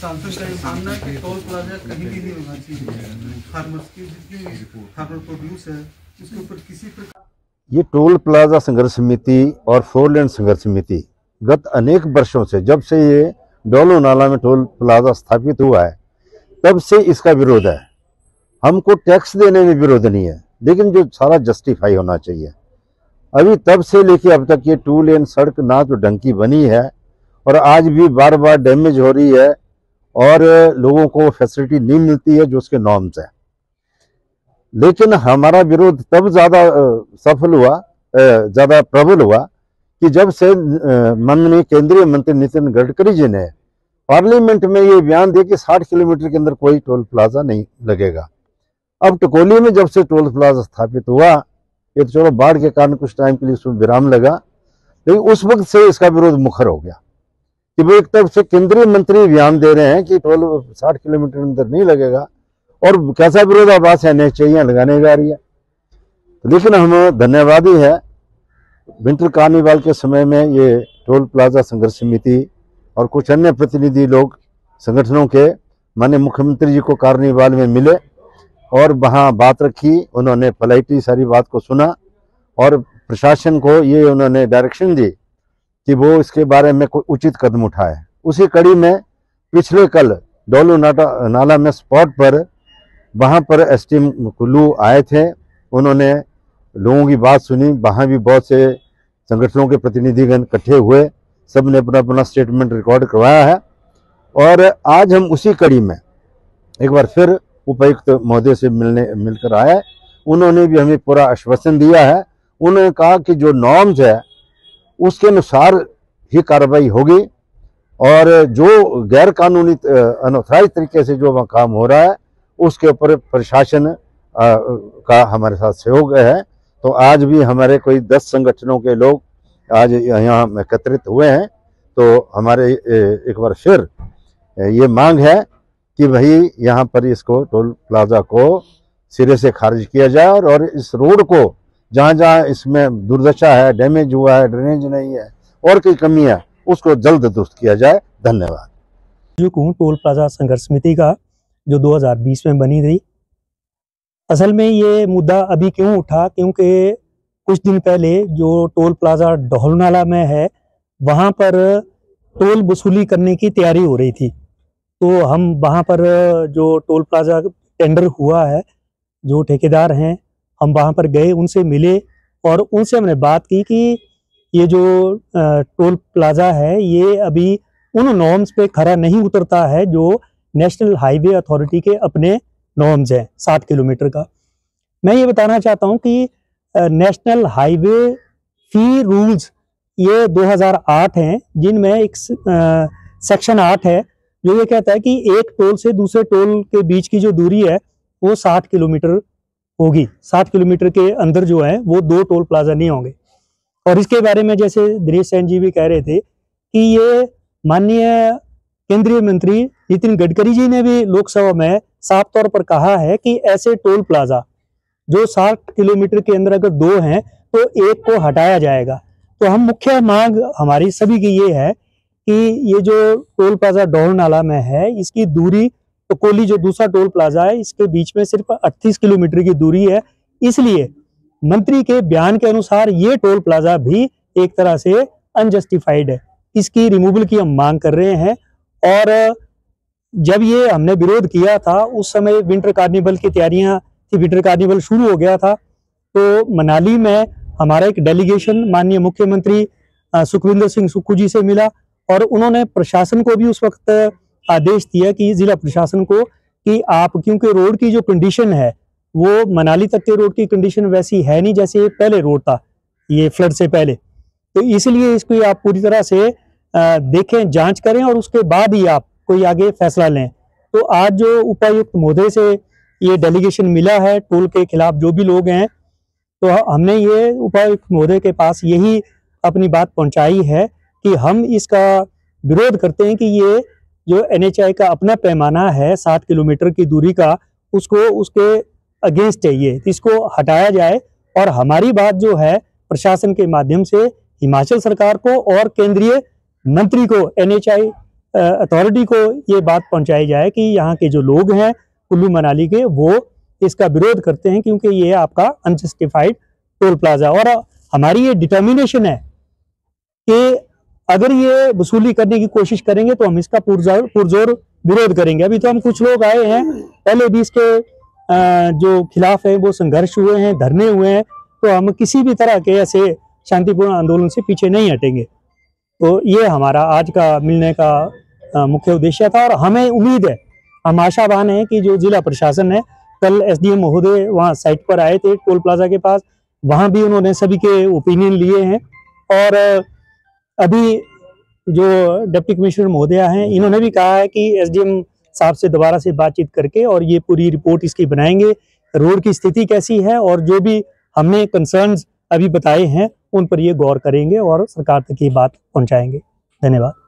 सांसद का ये मानना है कि टोल प्लाजा कहीं भी नहीं होना चाहिए। फार्मर्स की जितनी फार्मर प्रोड्यूस है उसके ऊपर किसी प्रकार। ये टोल प्लाजा संघर्ष समिति और फोर लेन संघर्ष समिति गत अनेक वर्षों से, जब से ये डोलो नाला में टोल प्लाजा स्थापित हुआ है, तब से इसका विरोध है। हमको टैक्स देने में विरोध नहीं है, लेकिन जो सारा जस्टिफाई होना चाहिए। अभी तब से लेके अब तक ये 2 लेन सड़क ना तो ढंग की बनी है और आज भी बार बार डैमेज हो रही है और लोगों को फैसिलिटी नहीं मिलती है जो उसके नॉर्म्स है। लेकिन हमारा विरोध तब ज्यादा सफल हुआ, ज्यादा प्रबल हुआ कि जब से माननीय केंद्रीय मंत्री नितिन गडकरी जी ने पार्लियामेंट में ये बयान दिया कि 60 किलोमीटर के अंदर कोई टोल प्लाजा नहीं लगेगा। अब टकोली में जब से टोल प्लाजा स्थापित हुआ, ये तो चलो बाढ़ के कारण कुछ टाइम के लिए उसमें विराम लगा, लेकिन उस वक्त से इसका विरोध मुखर हो गया कि वो एक तरफ से केंद्रीय मंत्री बयान दे रहे हैं कि टोल 60 किलोमीटर के अंदर नहीं लगेगा और कैसा विरोधाभास है, NHAI लगाने जा रही है। लेकिन हम धन्यवादी है, विंटर कार्निवाल के समय में ये टोल प्लाजा संघर्ष समिति और कुछ अन्य प्रतिनिधि लोग संगठनों के माननीय मुख्यमंत्री जी को कार्निवाल में मिले और वहाँ बात रखी। उन्होंने पोलाइटली सारी बात को सुना और प्रशासन को ये उन्होंने डायरेक्शन दी कि वो इसके बारे में कोई उचित कदम उठाए। उसी कड़ी में पिछले कल डोलो नाला में स्पॉट पर वहाँ पर एसडीएम कुल्लू आए थे। उन्होंने लोगों की बात सुनी, वहाँ भी बहुत से संगठनों के प्रतिनिधिगण इकट्ठे हुए, सब ने अपना अपना स्टेटमेंट रिकॉर्ड करवाया है। और आज हम उसी कड़ी में एक बार फिर उपायुक्त महोदय से मिलकर आए। उन्होंने भी हमें पूरा आश्वासन दिया है। उन्होंने कहा कि जो नॉर्म्स है उसके अनुसार ही कार्रवाई होगी और जो गैर कानूनी अनऑथराइज तरीके से जो वहाँ काम हो रहा है उसके ऊपर प्रशासन का हमारे साथ सहयोग है। तो आज भी हमारे कोई 10 संगठनों के लोग आज यहाँ एकत्रित हुए हैं। तो हमारे एक बार फिर ये मांग है कि भाई यहाँ पर इसको टोल प्लाजा को सिरे से खारिज किया जाए और इस रोड को जहाँ जहाँ इसमें दुर्दशा है, डैमेज हुआ है, ड्रेनेज नहीं है और कोई कमी है, उसको जल्द दुरुस्त किया जाए। धन्यवाद। जो टोल प्लाजा संघर्ष समिति का जो 2020 में बनी थी, असल में ये मुद्दा अभी क्यों उठा, क्योंकि कुछ दिन पहले जो टोल प्लाजा डोलो नाला में है वहाँ पर टोल वसूली करने की तैयारी हो रही थी। तो हम वहाँ पर जो टोल प्लाजा टेंडर हुआ है, जो ठेकेदार हैं, हम वहाँ पर गए, उनसे मिले और उनसे हमने बात की कि ये जो टोल प्लाजा है ये अभी उन नॉर्म्स पे खरा नहीं उतरता है जो नेशनल हाईवे अथॉरिटी के अपने नॉर्म्स हैं 60 किलोमीटर का। मैं ये बताना चाहता हूँ कि नेशनल हाईवे फी रूल्स ये 2008 हैं, जिनमें एक सेक्शन 8 है जो ये कहता है कि एक टोल से दूसरे टोल के बीच की जो दूरी है वो 60 किलोमीटर होगी। 60 किलोमीटर के अंदर जो है वो 2 टोल प्लाजा नहीं होंगे। और इसके बारे में जैसे दिनेश सेन जी भी कह रहे थे कि ये माननीय केंद्रीय मंत्री नितिन गडकरी जी ने भी लोकसभा में साफ तौर पर कहा है कि ऐसे टोल प्लाजा जो 60 किलोमीटर के अंदर अगर 2 हैं तो एक को हटाया जाएगा। तो हम मुख्य मांग हमारी सभी की ये है कि ये जो टोल प्लाजा डोलो नाला में है इसकी दूरी तो कोली जो दूसरा टोल प्लाजा है इसके बीच में सिर्फ 38 किलोमीटर की दूरी है। इसलिए मंत्री के बयान के अनुसार ये टोल प्लाजा भी एक तरह से अनजस्टिफाइड है, इसकी रिमूवल की हम मांग कर रहे हैं। और जब ये हमने विरोध किया था उस समय विंटर कार्निवल की तैयारियां थी, विंटर कार्निवल शुरू हो गया था। तो मनाली में हमारा एक डेलीगेशन माननीय मुख्यमंत्री सुखविंदर सिंह सुक्खू जी से मिला और उन्होंने प्रशासन को भी उस वक्त आदेश दिया कि जिला प्रशासन को कि आप, क्योंकि रोड की जो कंडीशन है वो मनाली तक के रोड की कंडीशन वैसी है नहीं जैसे पहले रोड था ये फ्लड से पहले, तो इसलिए इसको आप पूरी तरह से देखें, जांच करें और उसके बाद ही आप कोई आगे फैसला लें। तो आज जो उपायुक्त महोदय से ये डेलीगेशन मिला है टोल के खिलाफ जो भी लोग हैं, तो हमने ये उपायुक्त महोदय के पास यही अपनी बात पहुंचाई है कि हम इसका विरोध करते हैं कि ये जो NHAI का अपना पैमाना है 60 किलोमीटर की दूरी का, उसको उसके अगेंस्ट है ये, इसको हटाया जाए। और हमारी बात जो है प्रशासन के माध्यम से हिमाचल सरकार को और केंद्रीय मंत्री को NHAI अथॉरिटी को ये बात पहुंचाई जाए कि यहाँ के जो लोग हैं कुल्लू मनाली के, वो इसका विरोध करते हैं क्योंकि ये आपका अनजस्टिफाइड टोल प्लाजा। और हमारी ये डिटर्मिनेशन है कि अगर ये वसूली करने की कोशिश करेंगे तो हम इसका पुरजोर विरोध करेंगे। अभी तो हम कुछ लोग आए हैं, पहले भी इसके जो खिलाफ है वो संघर्ष हुए हैं, धरने हुए हैं, तो हम किसी भी तरह के ऐसे शांतिपूर्ण आंदोलन से पीछे नहीं हटेंगे। तो ये हमारा आज का मिलने का मुख्य उद्देश्य था। और हमें उम्मीद है, हम आशावान हैं कि जो जिला प्रशासन है, कल एसडीएम महोदय वहाँ साइट पर आए थे टोल प्लाजा के पास, वहाँ भी उन्होंने सभी के ओपिनियन लिए हैं। और अभी जो डिप्टी कमिश्नर महोदया हैं, इन्होंने भी कहा है कि एसडीएम साहब से दोबारा से बातचीत करके और ये पूरी रिपोर्ट इसकी बनाएंगे, रोड की स्थिति कैसी है और जो भी हमने कंसर्न्स अभी बताए हैं उन पर ये गौर करेंगे और सरकार तक ये बात पहुंचाएंगे। धन्यवाद।